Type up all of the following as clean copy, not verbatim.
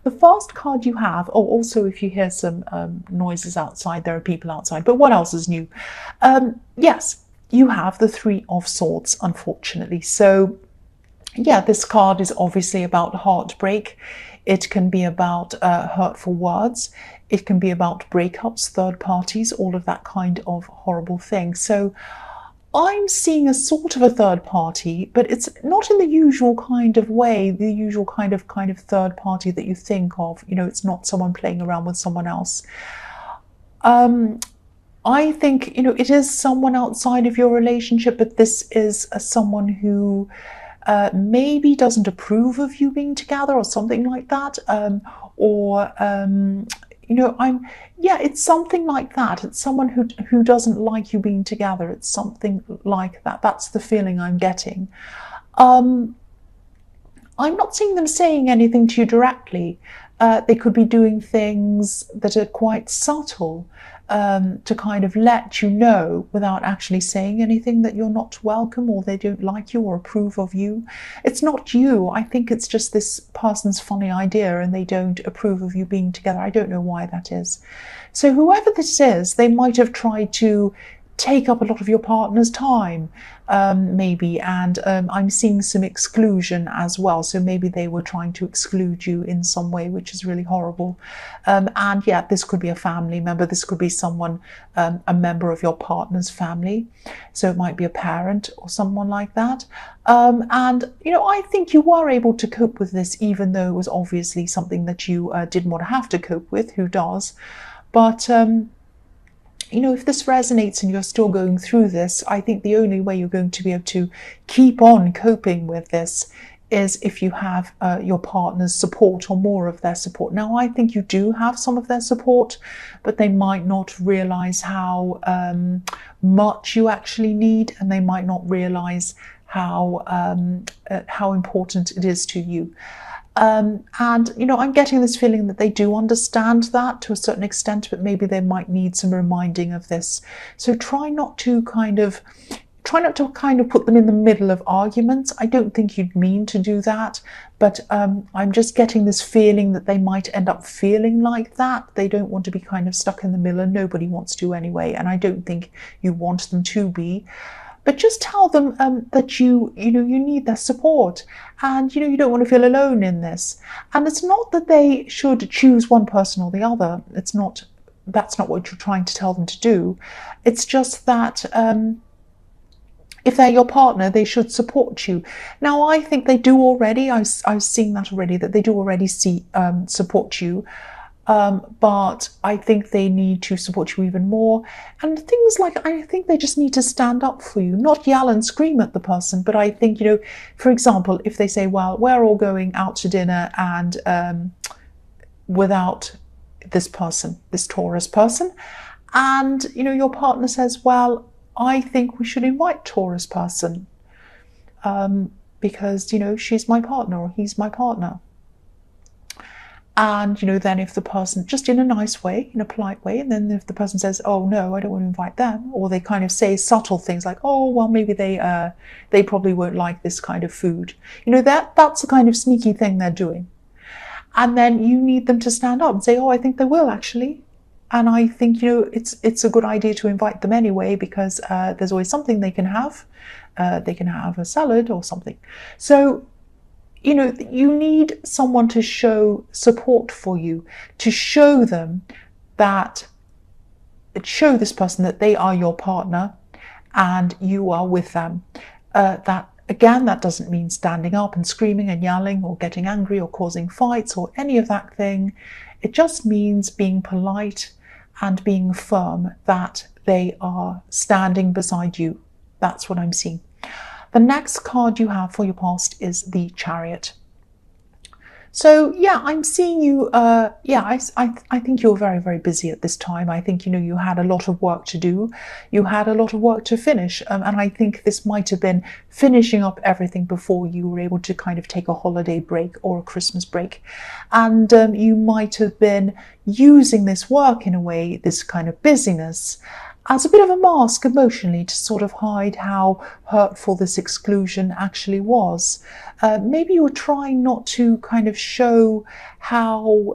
The first card you have, oh, also if you hear some noises outside, there are people outside, but what else is new? Yes, you have the Three of Swords, unfortunately. So yeah, this card is obviously about heartbreak. It can be about hurtful words. It can be about breakups, third parties, all of that kind of horrible thing. So I'm seeing a sort of a third party, but it's not in the usual kind of way, the usual kind of third party that you think of. You know, it's not someone playing around with someone else. I think, you know, it is someone outside of your relationship, but this is someone who maybe doesn't approve of you being together or something like that. You know, it's something like that. It's someone who doesn't like you being together. It's something like that. That's the feeling I'm getting. I'm not seeing them saying anything to you directly. They could be doing things that are quite subtle to kind of let you know without actually saying anything that you're not welcome or they don't like you or approve of you. It's not you. I think it's just this person's funny idea and they don't approve of you being together. I don't know why that is. So whoever this is, they might have tried to take up a lot of your partner's time, maybe, and I'm seeing some exclusion as well. So maybe they were trying to exclude you in some way, which is really horrible. And yeah, this could be a family member. This could be someone, a member of your partner's family. So it might be a parent or someone like that. And, you know, I think you were able to cope with this, even though it was obviously something that you didn't want to have to cope with. Who does? But, you know, if this resonates and you're still going through this, I think the only way you're going to be able to keep on coping with this is if you have your partner's support or more of their support. Now, I think you do have some of their support, but they might not realize how much you actually need, and they might not realize how important it is to you. And, you know, I'm getting this feeling that they do understand that to a certain extent, but maybe they might need some reminding of this. So try not to kind of put them in the middle of arguments. I don't think you'd mean to do that, but I'm just getting this feeling that they might end up feeling like that. They don't want to be kind of stuck in the middle, and nobody wants to anyway, and I don't think you want them to be. But just tell them that you need their support, and you don't want to feel alone in this. And it's not that they should choose one person or the other. That's not what you're trying to tell them to do. It's just that if they're your partner, they should support you. Now, I think they do already. I've seen that already, that they do already support you. But I think they need to support you even more. And things like, I think they just need to stand up for you, not yell and scream at the person. But I think, for example, if they say, well, we're all going out to dinner and without this person, this Taurus person, and, your partner says, well, I think we should invite Taurus person because, she's my partner or he's my partner. And, then if the person, just in a nice way, in a polite way, and then if the person says, oh, no, I don't want to invite them, or they kind of say subtle things like, oh, well, maybe they probably won't like this kind of food. That's the kind of sneaky thing they're doing. And then you need them to stand up and say, oh, I think they will actually. And I think, it's a good idea to invite them anyway, because there's always something they can have. They can have a salad or something. So, you need someone to show support for you, to show them show this person that they are your partner and you are with them. That doesn't mean standing up and screaming and yelling or getting angry or causing fights or any of that thing. It just means being polite and being firm that they are standing beside you. That's what I'm seeing. The next card you have for your past is the Chariot. So yeah, I'm seeing you, I think you're very, very busy at this time. I think, you had a lot of work to do. You had a lot of work to finish. And I think this might have been finishing up everything before you were able to kind of take a holiday break or a Christmas break. And you might have been using this work in a way, this kind of busyness, as a bit of a mask emotionally to sort of hide how hurtful this exclusion actually was. Maybe you were trying not to kind of show how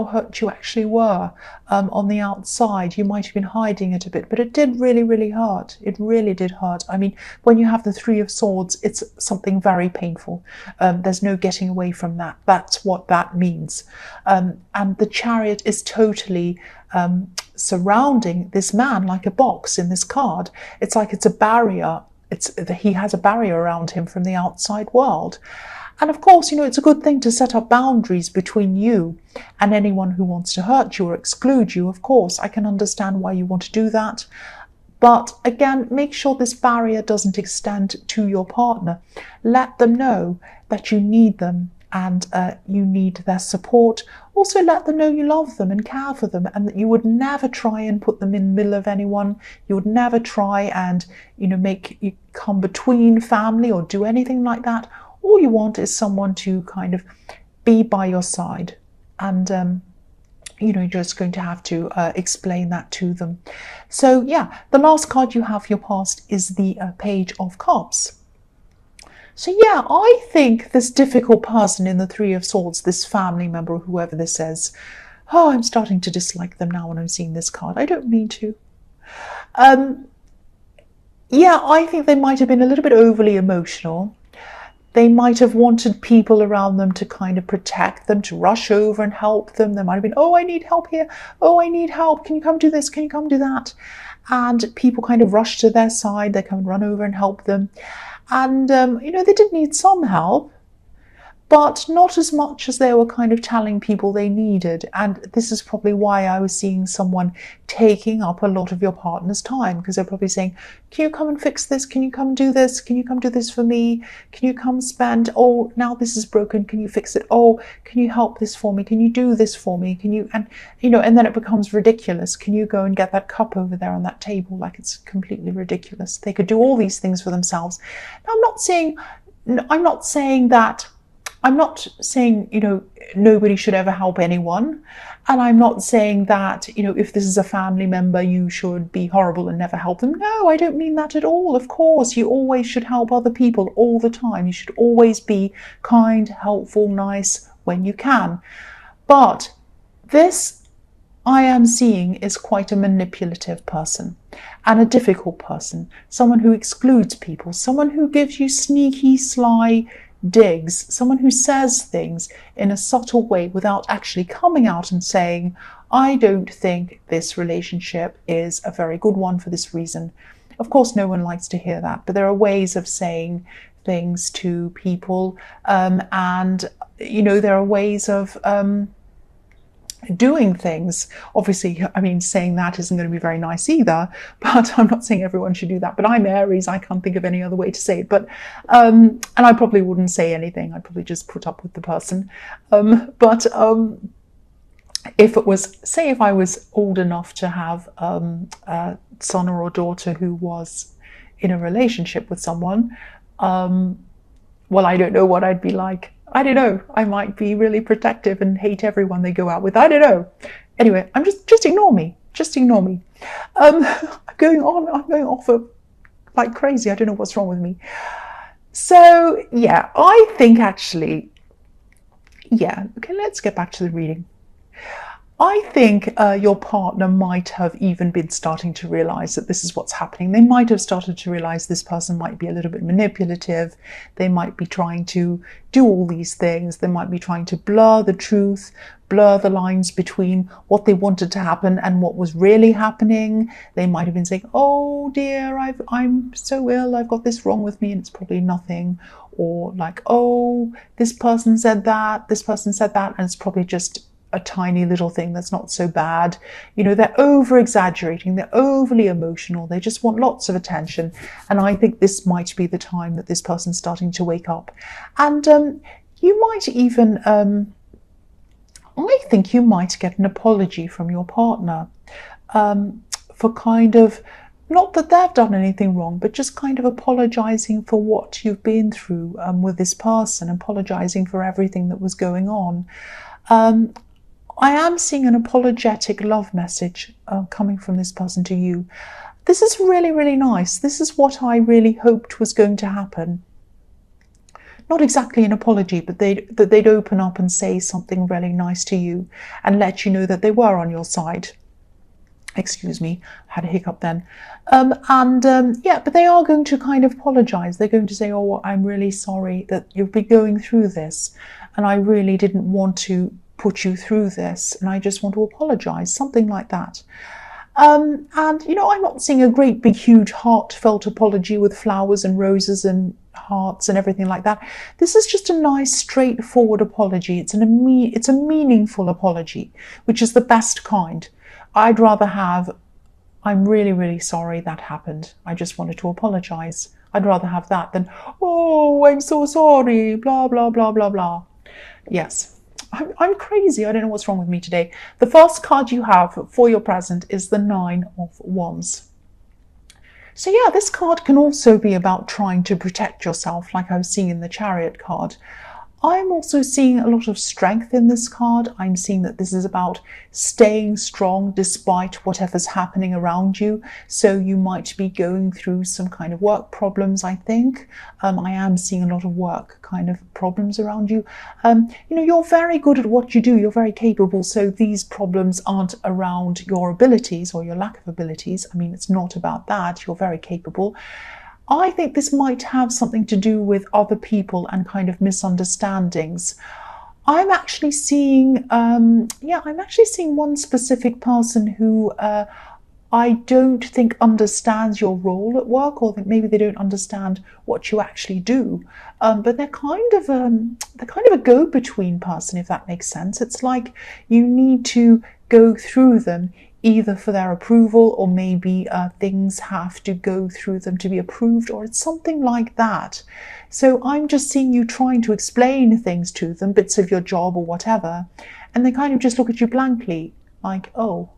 hurt you actually were on the outside. You might have been hiding it a bit, but it did really, really hurt. It really did hurt. I mean, when you have the Three of Swords, it's something very painful. There's no getting away from that. That's what that means. And the Chariot is totally surrounding this man like a box in this card. It's like it's a barrier. He has a barrier around him from the outside world. And of course, it's a good thing to set up boundaries between you and anyone who wants to hurt you or exclude you. Of course, I can understand why you want to do that. But again, make sure this barrier doesn't extend to your partner. Let them know that you need them and you need their support. Also, let them know you love them and care for them, and that you would never try and put them in the middle of anyone. You would never try and, make you come between family or do anything like that. All you want is someone to kind of be by your side, and you're just going to have to explain that to them. So yeah, the last card you have for your past is the Page of Cups. So yeah, I think this difficult person in the Three of Swords, this family member or whoever this is, I'm starting to dislike them now when I'm seeing this card. I don't mean to. Yeah, I think they might have been a little bit overly emotional. They might have wanted people around them to kind of protect them, to rush over and help them. There might have been, I need help here. I need help. Can you come do this? Can you come do that? And people kind of rush to their side. They come and run over and help them. And, they did need some help, but not as much as they were kind of telling people they needed. And this is probably why I was seeing someone taking up a lot of your partner's time, because they're probably saying, can you come and fix this? Can you come do this? Can you come do this for me? Can you come spend, now this is broken, can you fix it? Can you help this for me? Can you do this for me? Can you, and then it becomes ridiculous. Can you go and get that cup over there on that table? Like, it's completely ridiculous. They could do all these things for themselves. Now, I'm not saying nobody should ever help anyone. And I'm not saying that, if this is a family member, you should be horrible and never help them. No, I don't mean that at all. Of course, you always should help other people all the time. You should always be kind, helpful, nice when you can. But this I am seeing is quite a manipulative person and a difficult person. Someone who excludes people, someone who gives you sneaky, sly digs, someone who says things in a subtle way without actually coming out and saying, I don't think this relationship is a very good one for this reason. Of course, no one likes to hear that, but there are ways of saying things to people, and there are ways of doing things. Obviously, saying that isn't going to be very nice either, but I'm not saying everyone should do that. But I'm Aries, I can't think of any other way to say it. But and I probably wouldn't say anything. I'd probably just put up with the person. But if it was, say, if I was old enough to have a son or a daughter who was in a relationship with someone, well, I don't know what I'd be like. I don't know. I might be really protective and hate everyone they go out with. I don't know. Anyway, I'm just ignore me. Just ignore me. I'm going off like crazy. I don't know what's wrong with me. So yeah, I think actually, yeah. Okay, let's get back to the reading. I think your partner might have even been starting to realize that this is what's happening. They might have started to realize this person might be a little bit manipulative. They might be trying to do all these things. They might be trying to blur the truth, blur the lines between what they wanted to happen and what was really happening. They might have been saying, oh dear, I'm so ill, I've got this wrong with me, and it's probably nothing. Or like, oh, this person said that, and it's probably just a tiny little thing that's not so bad. They're over exaggerating, they're overly emotional, they just want lots of attention. And I think this might be the time that this person's starting to wake up. And you might even, I think you might get an apology from your partner for kind of, not that they've done anything wrong, but just kind of apologizing for what you've been through with this person, apologizing for everything that was going on. I am seeing an apologetic love message coming from this person to you. This is really, really nice. This is what I really hoped was going to happen. Not exactly an apology, but that they'd open up and say something really nice to you and let you know that they were on your side. Excuse me, I had a hiccup then. Yeah, but they are going to kind of apologize. They're going to say, oh, I'm really sorry that you've been going through this, and I really didn't want to put you through this, and I just want to apologize, something like that. And, you know, I'm not seeing a great big huge heartfelt apology with flowers and roses and hearts and everything like that. This is just a nice straightforward apology. It's a meaningful apology, which is the best kind. I'd rather have, I'm really, really sorry that happened. I just wanted to apologize. I'd rather have that than, oh, I'm so sorry, blah, blah, blah, blah, blah. Yes. I'm crazy. I don't know what's wrong with me today. The first card you have for your present is the Nine of Wands. So yeah, this card can also be about trying to protect yourself, like I was seeing in the Chariot card. I'm also seeing a lot of strength in this card. I'm seeing that this is about staying strong despite whatever's happening around you. So you might be going through some kind of work problems, I think. I am seeing a lot of work kind of problems around you. You know, you're very good at what you do. You're very capable. So these problems aren't around your abilities or your lack of abilities. I mean, it's not about that. You're very capable. I think this might have something to do with other people and kind of misunderstandings. I'm actually seeing, I'm actually seeing one specific person who I don't think understands your role at work, or that maybe they don't understand what you actually do. But they're kind of a go-between person, if that makes sense. It's like you need to go through them either for their approval, or maybe things have to go through them to be approved, or it's something like that. So I'm just seeing you trying to explain things to them, bits of your job or whatever, and they kind of just look at you blankly, like, oh,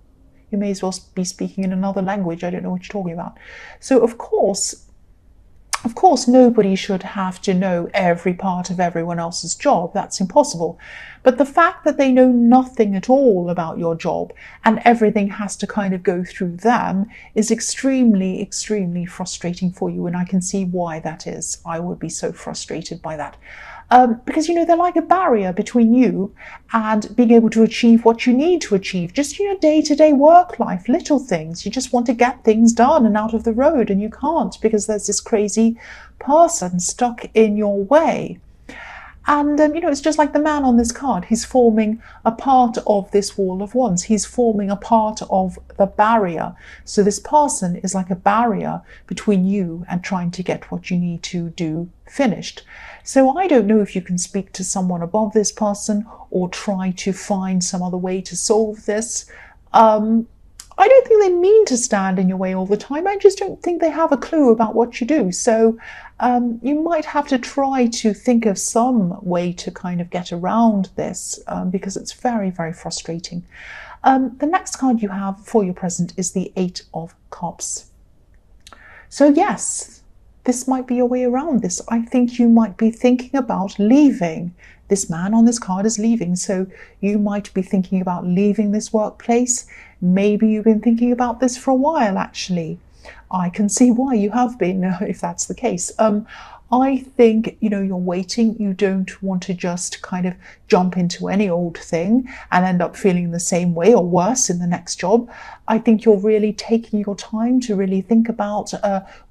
you may as well be speaking in another language. I don't know what you're talking about. So of course, nobody should have to know every part of everyone else's job. That's impossible. But the fact that they know nothing at all about your job and everything has to kind of go through them is extremely, extremely frustrating for you. And I can see why that is. I would be so frustrated by that. Because, you know, they're like a barrier between you and being able to achieve what you need to achieve. Just, you know, day-to-day work life, little things. You just want to get things done and out of the road, and you can't because there's this crazy person stuck in your way. And, you know, it's just like the man on this card. He's forming a part of this wall of wands. He's forming a part of the barrier. So this person is like a barrier between you and trying to get what you need to do finished. So I don't know if you can speak to someone above this person or try to find some other way to solve this. I don't think they mean to stand in your way all the time. I just don't think they have a clue about what you do. So you might have to try to think of some way to kind of get around this because it's very, very frustrating. The next card you have for your present is the Eight of Cups. So yes, this might be your way around this. I think you might be thinking about leaving. This man on this card is leaving, so you might be thinking about leaving this workplace. Maybe you've been thinking about this for a while, actually. I can see why you have been, if that's the case. I think, you know, you're waiting. You don't want to just kind of jump into any old thing and end up feeling the same way or worse in the next job. I think you're really taking your time to really think about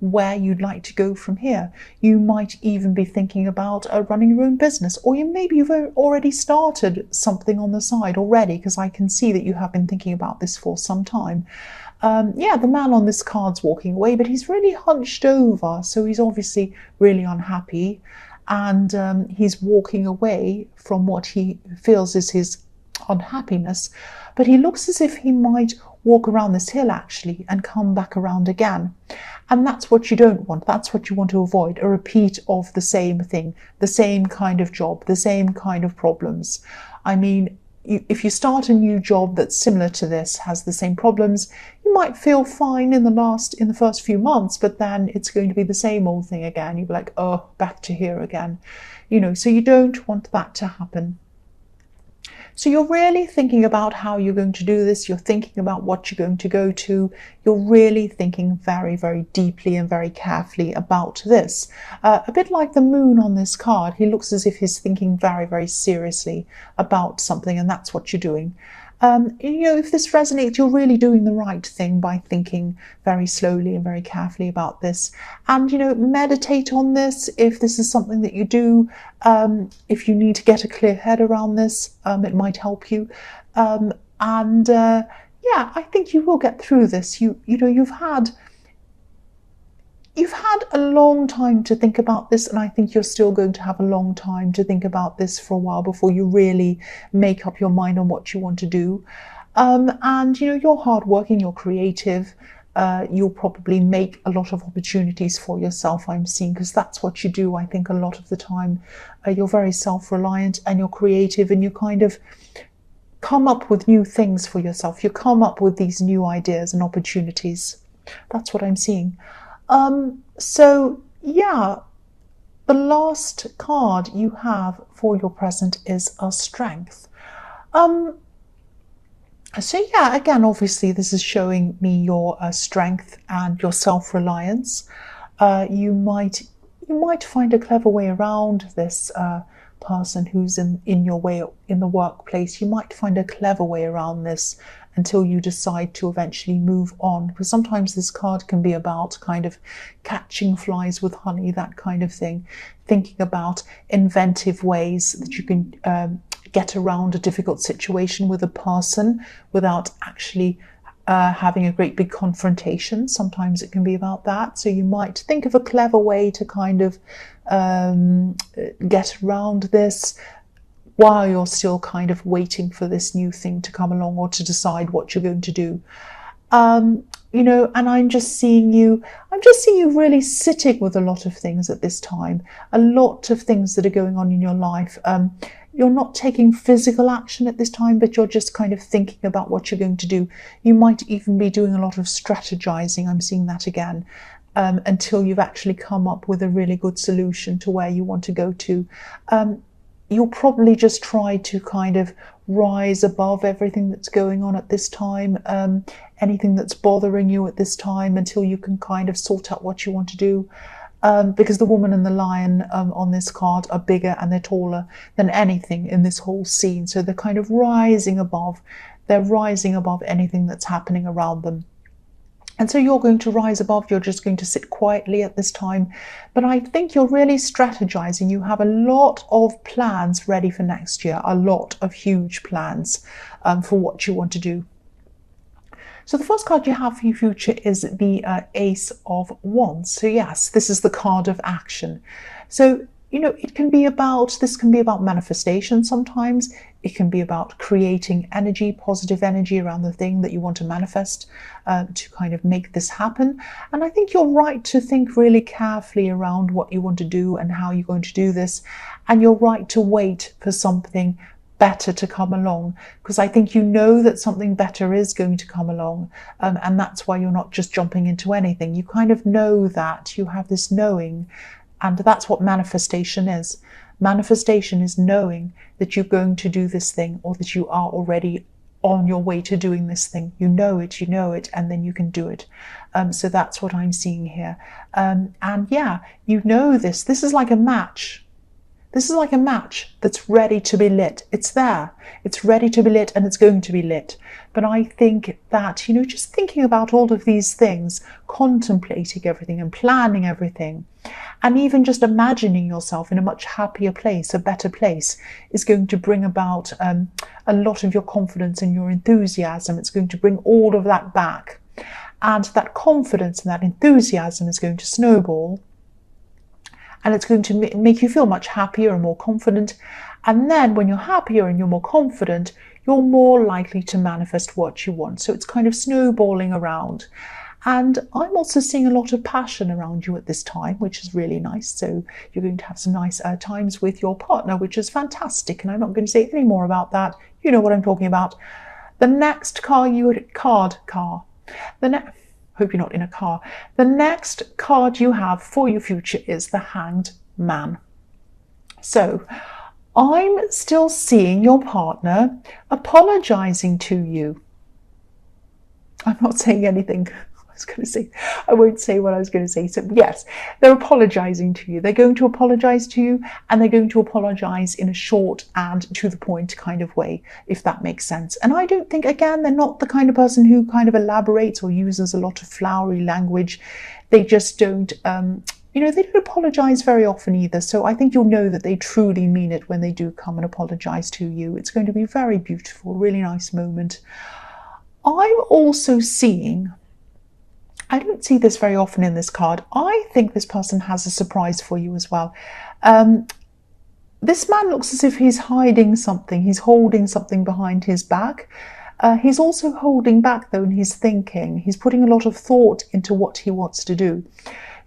where you'd like to go from here. You might even be thinking about running your own business, or maybe you've already started something on the side already, because I can see that you have been thinking about this for some time. Yeah, the man on this card's walking away, but he's really hunched over, so he's obviously really unhappy, and he's walking away from what he feels is his unhappiness, but he looks as if he might walk around this hill actually and come back around again. And that's what you don't want. That's what you want to avoid, a repeat of the same thing, the same kind of job, the same kind of problems. I mean, if you start a new job that's similar to this, has the same problems, you might feel fine in the first few months, but then it's going to be the same old thing again. You'll be like, oh, back to here again. You know, so you don't want that to happen. So you're really thinking about how you're going to do this. You're thinking about what you're going to go to. You're really thinking very, very deeply and very carefully about this. A bit like the moon on this card, he looks as if he's thinking very, very seriously about something, and that's what you're doing. If this resonates, you're really doing the right thing by thinking very slowly and very carefully about this. And, meditate on this if this is something that you do. If you need to get a clear head around this, it might help you. Yeah, I think you will get through this. You've had a long time to think about this, and I think you're still going to have a long time to think about this for a while before you really make up your mind on what you want to do. You're hardworking, you're creative, you'll probably make a lot of opportunities for yourself, I'm seeing, because that's what you do, I think, a lot of the time. You're very self-reliant and you're creative, and you kind of come up with new things for yourself. You come up with these new ideas and opportunities. That's what I'm seeing. So yeah, the last card you have for your present is a strength. So yeah, again, obviously this is showing me your strength and your self-reliance. You might find a clever way around this person who's in your way in the workplace. You might find a clever way around this until you decide to eventually move on. Because sometimes this card can be about kind of catching flies with honey, that kind of thing. Thinking about inventive ways that you can get around a difficult situation with a person without actually having a great big confrontation. Sometimes it can be about that. So you might think of a clever way to kind of get around this while you're still kind of waiting for this new thing to come along or to decide what you're going to do. And I'm just seeing you really sitting with a lot of things at this time, a lot of things that are going on in your life. You're not taking physical action at this time, but you're just kind of thinking about what you're going to do. You might even be doing a lot of strategizing. I'm seeing that again, until you've actually come up with a really good solution to where you want to go to. You'll probably just try to kind of rise above everything that's going on at this time, anything that's bothering you at this time, until you can kind of sort out what you want to do. Because the woman and the lion on this card are bigger and they're taller than anything in this whole scene. So they're kind of rising above. They're rising above anything that's happening around them. And so you're going to rise above, you're just going to sit quietly at this time. But I think you're really strategizing. You have a lot of plans ready for next year, a lot of huge plans for what you want to do. So the first card you have for your future is the Ace of Wands. So yes, this is the card of action. So, this can be about manifestation sometimes. It can be about creating energy, positive energy around the thing that you want to manifest to kind of make this happen. And I think you're right to think really carefully around what you want to do and how you're going to do this. And you're right to wait for something better to come along, because I think that something better is going to come along, and that's why you're not just jumping into anything. You kind of know that, you have this knowing, and that's what manifestation is. Manifestation is knowing that you're going to do this thing, or that you are already on your way to doing this thing. You know it, and then you can do it. So that's what I'm seeing here. And yeah, this is like a match. This is like a match that's ready to be lit. It's there. It's ready to be lit, and it's going to be lit. But I think that, just thinking about all of these things, contemplating everything and planning everything, and even just imagining yourself in a much happier place, a better place, is going to bring about a lot of your confidence and your enthusiasm. It's going to bring all of that back. And that confidence and that enthusiasm is going to snowball. And it's going to make you feel much happier and more confident. And then when you're happier and you're more confident, you're more likely to manifest what you want. So it's kind of snowballing around. And I'm also seeing a lot of passion around you at this time, which is really nice. So you're going to have some nice times with your partner, which is fantastic. And I'm not going to say any more about that. You know what I'm talking about. The next hope you're not in a car. The next card you have for your future is the Hanged Man. So I'm still seeing your partner apologizing to you. I'm not saying anything. I won't say what I was going to say. So yes, they're apologizing to you. They're going to apologize to you, and they're going to apologize in a short and to the point kind of way, if that makes sense. And I don't think, again, they're not the kind of person who kind of elaborates or uses a lot of flowery language. They just don't, they don't apologize very often either. So I think you'll know that they truly mean it when they do come and apologize to you. It's going to be very beautiful, really nice moment. I'm also seeing, I don't see this very often in this card, I think this person has a surprise for you as well. This man looks as if he's hiding something. He's holding something behind his back. He's also holding back, though, in his thinking. He's putting a lot of thought into what he wants to do.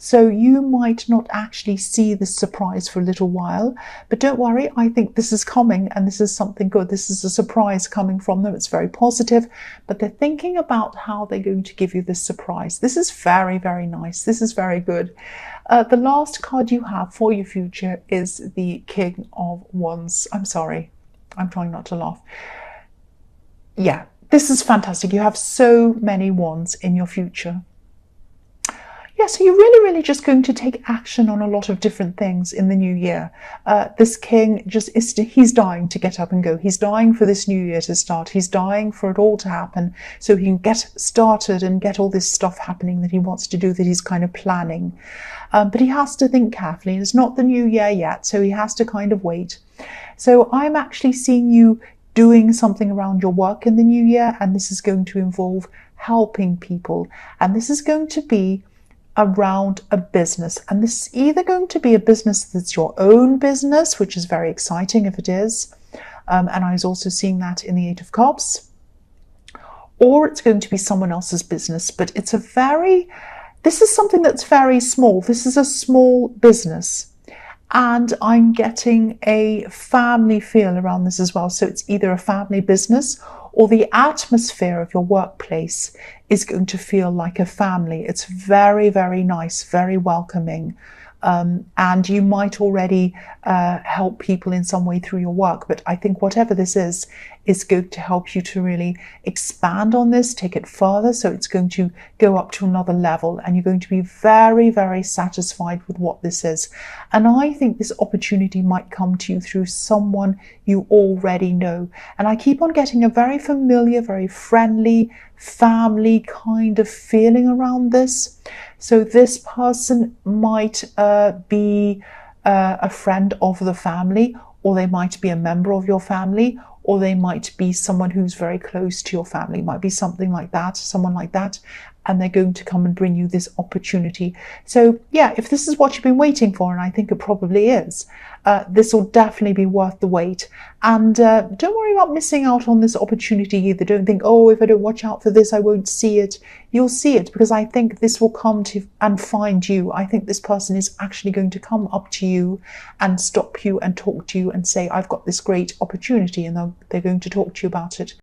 So you might not actually see this surprise for a little while, but don't worry, I think this is coming, and this is something good. This is a surprise coming from them. It's very positive, but they're thinking about how they're going to give you this surprise. This is very, very nice. This is very good. The last card you have for your future is the King of Wands. I'm sorry, I'm trying not to laugh. Yeah, this is fantastic. You have so many wands in your future. Yeah, so you're really just going to take action on a lot of different things in the new year. This king he's dying to get up and go. He's dying for this new year to start. He's dying for it all to happen so he can get started and get all this stuff happening that he wants to do, that he's kind of planning. But he has to think carefully. It's not the new year yet, so he has to kind of wait. So I'm actually seeing you doing something around your work in the new year, and this is going to involve helping people. And this is going to be around a business, and this is either going to be a business that's your own business, which is very exciting if it is, and I was also seeing that in the Eight of Cups, or it's going to be someone else's business. But this is something that's very small. This is a small business, and I'm getting a family feel around this as well. So it's either a family business, or the atmosphere of your workplace is going to feel like a family. It's very, very nice, very welcoming. And you might already help people in some way through your work. But I think whatever this is going to help you to really expand on this, take it further. So it's going to go up to another level, and you're going to be very, very satisfied with what this is. And I think this opportunity might come to you through someone you already know. And I keep on getting a very familiar, very friendly, family kind of feeling around this. So this person might be a friend of the family, or they might be a member of your family, or they might be someone who's very close to your family. It might be something like that, someone like that, and they're going to come and bring you this opportunity. So yeah, if this is what you've been waiting for, and I think it probably is, this will definitely be worth the wait. And don't worry about missing out on this opportunity either. Don't think, oh, if I don't watch out for this, I won't see it. You'll see it, because I think this will come to and find you. I think this person is actually going to come up to you and stop you and talk to you and say, I've got this great opportunity, and they're going to talk to you about it.